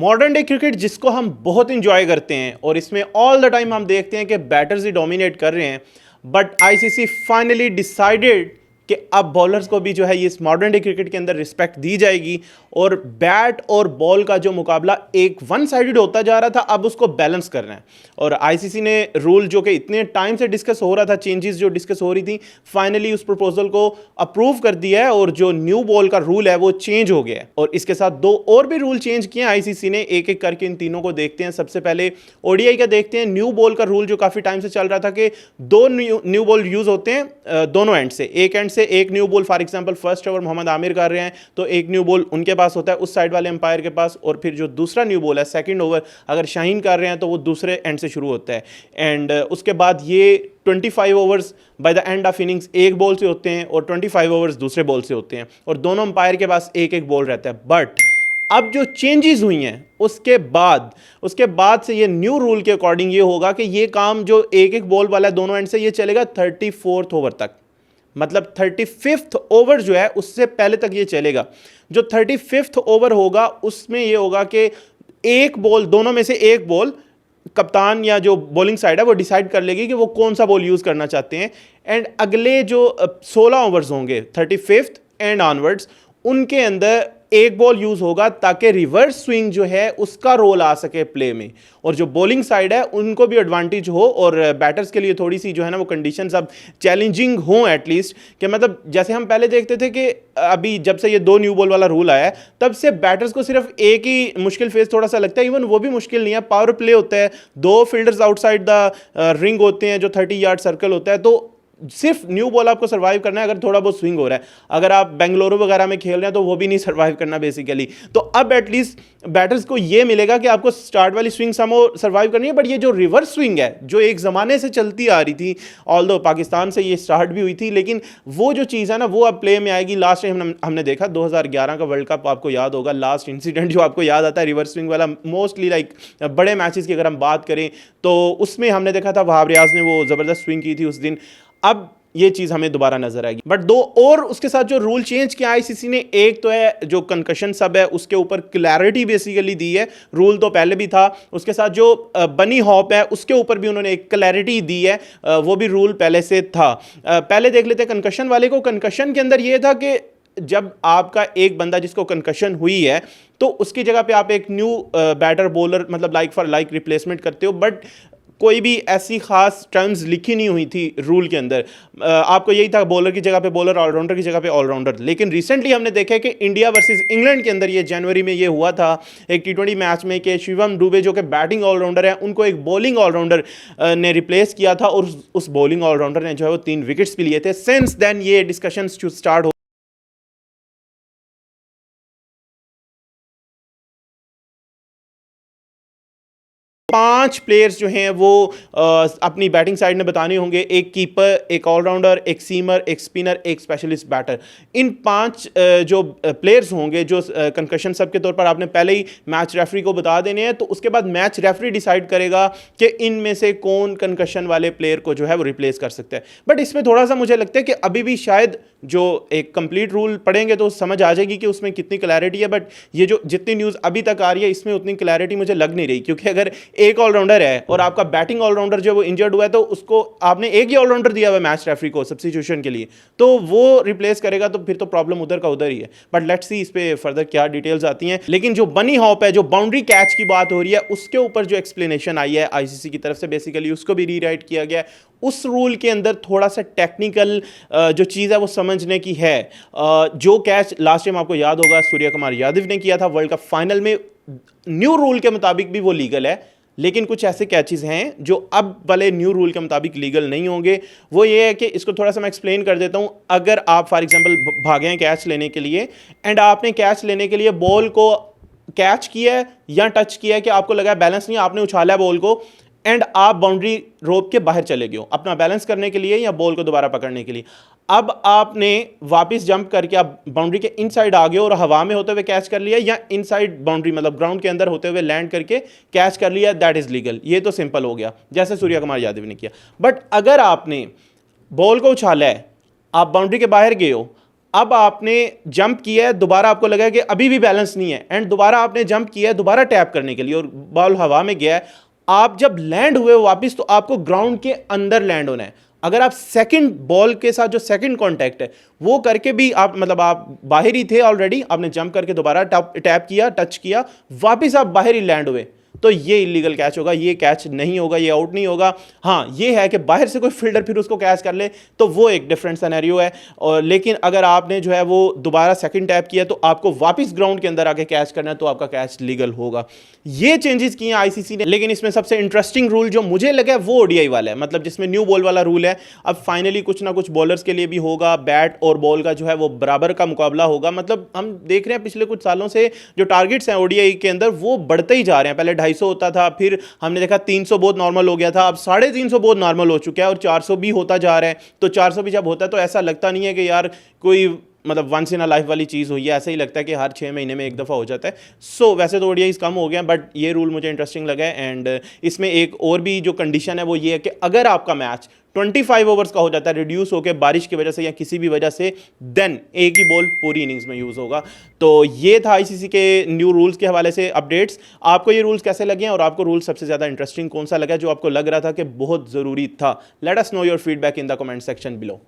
Modern day cricket जिसको हम बहुत इंजॉय करते हैं और इसमें ऑल द टाइम हम देखते हैं कि बैटर्स ही डोमिनेट कर रहे हैं, बट आईसीसी फाइनली डिसाइडेड कि अब बॉलर्स को भी जो है ये इस मॉडर्न डे क्रिकेट के अंदर रिस्पेक्ट दी जाएगी और बैट और बॉल का जो मुकाबला एक वन साइडेड होता जा रहा था अब उसको बैलेंस करना है। और आईसीसी ने रूल जो कि इतने टाइम से डिस्कस हो रहा था, चेंजेस जो डिस्कस हो रही थी, फाइनली उस प्रपोजल को अप्रूव कर दिया है और जो न्यू बॉल का रूल है वो चेंज हो गया है। और इसके साथ दो और भी रूल चेंज किए हैं आईसीसी ने, एक एक करके इन तीनों को देखते हैं। सबसे पहले ओडीआई का देखते हैं। न्यू बॉल का रूल जो काफी टाइम से चल रहा था कि दो न्यू बॉल यूज होते हैं दोनों एंड से, एक एंड से एक new ball, for example first over Mohammad Amir कर रहे हैं तो एक न्यू बॉल उनके पास होता है उस साइड वाले अंपायर के पास, और फिर जो दूसरा न्यू बॉल है सेकंड ओवर अगर शाहीन कर रहे हैं तो वो दूसरे एंड से शुरू होता है। एंड उसके बाद ये 25 overs by the end of innings एक बॉल से होते हैं और 25 ओवर्स दूसरे बॉल से होते हैं और दोनों अंपायर के पास एक एक बॉल रहता है। बट अब जो चेंजेस हुई हैं उसके बाद से ये न्यू रूल के अकॉर्डिंग ये होगा कि ये काम जो एक एक बॉल वाला है दोनों एंड से ये चलेगा 34th ओवर तक, मतलब 35th ओवर जो है उससे पहले तक ये चलेगा। जो 35th ओवर होगा उसमें ये होगा कि एक बॉल, दोनों में से एक बॉल कप्तान या जो बॉलिंग साइड है वो डिसाइड कर लेगी कि वो कौन सा बॉल यूज करना चाहते हैं। एंड अगले जो 16 ओवर्स होंगे 35th एंड ऑनवर्ड्स, उनके अंदर एक बॉल यूज होगा ताकि रिवर्स स्विंग जो है उसका रोल आ सके प्ले में, और जो बॉलिंग साइड है उनको भी एडवांटेज हो और बैटर्स के लिए थोड़ी सी जो है ना वो कंडीशंस अब चैलेंजिंग हो एटलीस्ट, कि मतलब जैसे हम पहले देखते थे कि अभी जब से ये दो न्यू बॉल वाला रूल आया है तब से बैटर्स को सिर्फ एक ही मुश्किल फेस थोड़ा सा लगता है, इवन वो भी मुश्किल नहीं है। पावर प्ले होता है, दो फील्डर्स आउटसाइड द रिंग होते हैं जो 30 यार्ड सर्कल होता है, तो सिर्फ न्यू बॉल आपको सर्वाइव करना है अगर थोड़ा बहुत स्विंग हो रहा है। अगर आप बेंगलुरु वगैरह में खेल रहे हैं तो वो भी नहीं सर्वाइव करना बेसिकली। तो अब एटलीस्ट बैटर्स को ये मिलेगा कि आपको स्टार्ट वाली स्विंग सर्वाइव करनी है, बट ये जो रिवर्स स्विंग है जो एक ज़माने से चलती आ रही थी, ऑल्दो पाकिस्तान से ये स्टार्ट भी हुई थी, लेकिन वो जो चीज़ है ना वो अब प्ले में आएगी। लास्ट टाइम हमने देखा 2011 का वर्ल्ड कप, आपको याद होगा लास्ट इंसिडेंट जो आपको याद आता है रिवर्स स्विंग वाला, मोस्टली लाइक बड़े मैचेस की अगर हम बात करें तो उसमें हमने देखा था वहाब रियाज ने वो ज़बरदस्त स्विंग की थी उस दिन। अब ये चीज हमें दोबारा नजर आएगी। बट दो और उसके साथ जो रूल चेंज किया आईसीसी ने, एक तो है जो कंकशन सब है उसके ऊपर क्लैरिटी बेसिकली दी है, रूल तो पहले भी था। उसके साथ जो बनी हॉप है उसके ऊपर भी उन्होंने एक क्लैरिटी दी है, वो भी रूल पहले से था। पहले देख लेते हैं कंकशन वाले को। कंकशन के अंदर ये था कि जब आपका एक बंदा जिसको कंकशन हुई है तो उसकी जगह पे आप एक न्यू बैटर बॉलर मतलब लाइक फॉर लाइक रिप्लेसमेंट करते हो, बट कोई भी ऐसी खास टर्म्स लिखी नहीं हुई थी रूल के अंदर। आपको यही था बॉलर की जगह पे बॉलर, ऑलराउंडर की जगह पे ऑलराउंडर। लेकिन रिसेंटली हमने देखा है कि इंडिया वर्सेस इंग्लैंड के अंदर ये जनवरी में ये हुआ था एक T20 मैच में कि शिवम दुबे जो कि बैटिंग ऑलराउंडर है उनको एक बॉलिंग ऑलराउंडर ने रिप्लेस किया था और उस बॉलिंग ऑलराउंडर ने जो है वो 3 विकेट्स भी लिए थे। सिंस देन ये डिस्कशन स्टार्ट 5 प्लेयर्स जो हैं वो अपनी बैटिंग साइड में बताने होंगे, एक कीपर, एक ऑलराउंडर, एक सीमर, एक स्पिनर, एक स्पेशलिस्ट बैटर। इन 5 जो प्लेयर्स होंगे जो कंकशन सब के तौर पर आपने पहले ही मैच रेफरी को बता देने हैं, तो उसके बाद मैच रेफरी डिसाइड करेगा कि इनमें से कौन कंकशन वाले प्लेयर को जो है वो रिप्लेस कर सकता है। बट इसमें थोड़ा सा मुझे लगता है कि अभी भी शायद जो एक कंप्लीट रूल पढ़ेंगे तो समझ आ जाएगी कि उसमें कितनी क्लैरिटी है, बट ये जो जितनी न्यूज़ अभी तक आ रही है इसमें उतनी क्लैरिटी मुझे लग नहीं रही, क्योंकि अगर एक ऑलराउंडर है और आपका बैटिंग ऑलराउंडर जो वो इंजर्ड हुआ है तो उसको आपने एक ही ऑलराउंडर दिया हुआ है मैच रेफरी को सब्स्टिट्यूशन के लिए, तो वो रिप्लेस करेगा तो फिर तो प्रॉब्लम उधर का उधर ही है। बट लेट्स सी इस पे फर्दर क्या डिटेल्स आती हैं। लेकिन जो बनी हॉप है, जो बाउंड्री कैच की बात हो रही है, उसके ऊपर जो एक्सप्लेनेशन आई है आईसीसी की तरफ से, बेसिकली उसको भी रीराइट किया गया है। उस रूल के अंदर थोड़ा सा टेक्निकल जो चीज़ है वो समझने की है। जो कैच लास्ट टाइम आपको याद होगा सूर्य कुमार यादव ने किया था वर्ल्ड कप फाइनल में, न्यू रूल के मुताबिक भी वो लीगल है, लेकिन कुछ ऐसे कैचेस हैं जो अब वाले न्यू रूल के मुताबिक लीगल नहीं होंगे। वो ये है कि इसको थोड़ा सा मैं एक्सप्लेन कर देता हूं। अगर आप फॉर एग्जांपल भागे हैं कैच लेने के लिए एंड आपने कैच लेने के लिए बॉल को कैच किया है या टच किया है कि आपको लगा बैलेंस नहीं, आपने उछाला बॉल को एंड आप बाउंड्री रोप के बाहर चले गए हो अपना बैलेंस करने के लिए या बॉल को दोबारा पकड़ने के लिए। अब आपने वापस जंप करके आप बाउंड्री के इनसाइड आ गए और हवा में होते हुए कैच कर लिया, या इनसाइड बाउंड्री मतलब ग्राउंड के अंदर होते हुए लैंड करके कैच कर लिया, दैट इज लीगल। ये तो सिंपल हो गया जैसे सूर्य कुमार यादव ने किया। बट अगर आपने बॉल को उछाला है, आप बाउंड्री के बाहर गए हो, अब आपने जंप किया है, दोबारा आपको लगा कि अभी भी बैलेंस नहीं है, एंड दोबारा आपने जंप किया है दोबारा टैप करने के लिए और बॉल हवा में गया है, आप जब लैंड हुए वापस तो आपको ग्राउंड के अंदर लैंड होना है। अगर आप सेकंड बॉल के साथ जो सेकंड कांटेक्ट है वो करके भी आप मतलब आप बाहर ही थे ऑलरेडी, आपने जंप करके दोबारा टैप किया, टच किया, वापस आप बाहर ही लैंड हुए, तो ये इलीगल कैच होगा, ये कैच नहीं होगा, ये आउट नहीं होगा। हाँ ये है कि बाहर से कोई फील्डर फिर उसको कैच कर ले तो वो एक डिफरेंट सिनेरियो है, और लेकिन अगर आपने जो है वो दोबारा सेकंड टैप किया तो आपको वापस ग्राउंड के अंदर आके कैच करना है तो आपका कैच लीगल होगा। ये चेंजेस किए आईसीसी ने। लेकिन इसमें सबसे इंटरेस्टिंग रूल जो मुझे लगा वो ओडीआई वाला है, मतलब जिसमें न्यू बॉल वाला रूल है। अब फाइनली कुछ ना कुछ बॉलर्स के लिए भी होगा, बैट और बॉल का जो है वो बराबर का मुकाबला होगा। मतलब हम देख रहे हैं पिछले कुछ सालों से जो टारगेट्स हैं ओडीआई के अंदर वो बढ़ते ही जा रहे हैं। पहले 250 होता था, फिर हमने देखा 300 बहुत नॉर्मल हो गया था, अब 350 बहुत नॉर्मल हो चुका है और 400 भी होता जा रहा है। तो 400 भी जब होता है तो ऐसा लगता नहीं है कि यार कोई मतलब वंस इन अ लाइफ वाली चीज़ हुई है, ऐसा ही लगता है कि हर 6 महीने में एक दफ़ा हो जाता है। सो वैसे तो ओडीआई कम हो गया, बट ये रूल मुझे इंटरेस्टिंग लगा है। एंड इसमें एक और भी जो कंडीशन है वो ये है कि अगर आपका मैच 25 ओवर्स का हो जाता है रिड्यूस होकर बारिश की वजह से या किसी भी वजह से, देन एक ही बॉल पूरी इनिंग्स में यूज़ होगा। तो ये था आईसीसी के न्यू रूल्स के हवाले से अपडेट्स। आपको ये रूल्स कैसे लगे और आपको रूल सबसे ज़्यादा इंटरेस्टिंग कौन सा लगा जो आपको लग रहा था कि बहुत ज़रूरी था? Let us know your feedback in the comment section below.